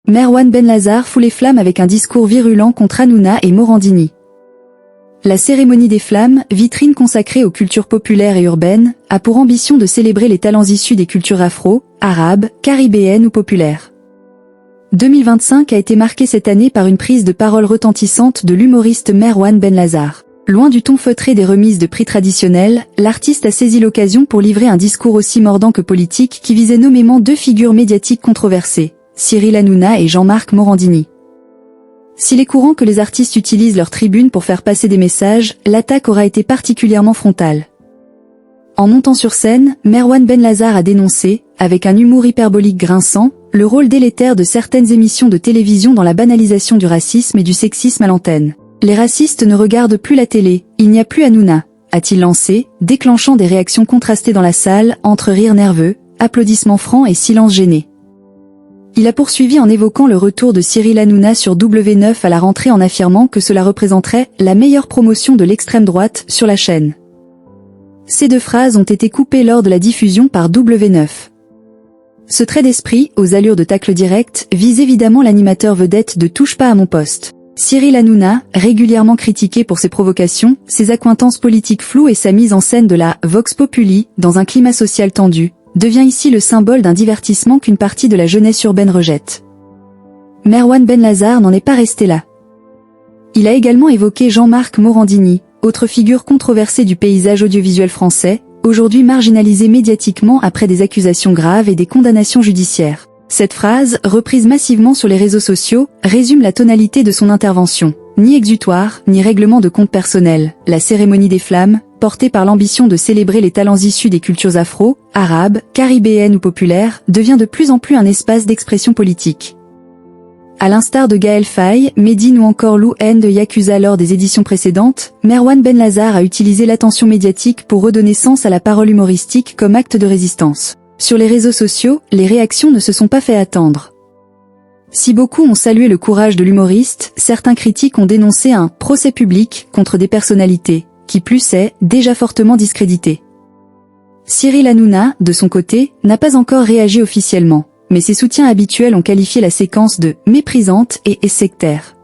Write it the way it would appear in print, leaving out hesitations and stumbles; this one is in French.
Merwan Benlazar fout les flammes avec un discours virulent contre Hanouna et Morandini. La cérémonie des flammes, vitrine consacrée aux cultures populaires et urbaines, a pour ambition de célébrer les talents issus des cultures afro, arabes, caribéennes ou populaires. 2025 a été marqué cette année par une prise de parole retentissante de l'humoriste Merwan Benlazar. Loin du ton feutré des remises de prix traditionnelles, l'artiste a saisi l'occasion pour livrer un discours aussi mordant que politique qui visait nommément deux figures médiatiques controversées, Cyril Hanouna et Jean-Marc Morandini. S'il est courant que les artistes utilisent leur tribune pour faire passer des messages, l'attaque aura été particulièrement frontale. En montant sur scène, Merwan Benlazar a dénoncé, avec un humour hyperbolique grinçant, le rôle délétère de certaines émissions de télévision dans la banalisation du racisme et du sexisme à l'antenne. Les racistes ne regardent plus la télé, il n'y a plus Hanouna, a-t-il lancé, déclenchant des réactions contrastées dans la salle, entre rires nerveux, applaudissements francs et silence gêné. Il a poursuivi en évoquant le retour de Cyril Hanouna sur W9 à la rentrée en affirmant que cela représenterait la meilleure promotion de l'extrême droite sur la chaîne. Ces deux phrases ont été coupées lors de la diffusion par W9. Ce trait d'esprit, aux allures de tacle direct, vise évidemment l'animateur vedette de Touche pas à mon poste. Cyril Hanouna, régulièrement critiqué pour ses provocations, ses accointances politiques floues et sa mise en scène de la Vox Populi, dans un climat social tendu, devient ici le symbole d'un divertissement qu'une partie de la jeunesse urbaine rejette. Merwan Benlazar n'en est pas resté là. Il a également évoqué Jean-Marc Morandini, autre figure controversée du paysage audiovisuel français, aujourd'hui marginalisé médiatiquement après des accusations graves et des condamnations judiciaires. Cette phrase, reprise massivement sur les réseaux sociaux, résume la tonalité de son intervention. Ni exutoire, ni règlement de compte personnel, la cérémonie des flammes, portée par l'ambition de célébrer les talents issus des cultures afro, arabes, caribéennes ou populaires, devient de plus en plus un espace d'expression politique. À l'instar de Gaël Faye, Medine ou encore Lou N de Yakuza lors des éditions précédentes, Merwan Benlazar a utilisé l'attention médiatique pour redonner sens à la parole humoristique comme acte de résistance. Sur les réseaux sociaux, les réactions ne se sont pas fait attendre. Si beaucoup ont salué le courage de l'humoriste, certains critiques ont dénoncé un procès public contre des personnalités, qui plus est, déjà fortement discréditées. Cyril Hanouna, de son côté, n'a pas encore réagi officiellement, mais ses soutiens habituels ont qualifié la séquence de méprisante et sectaire.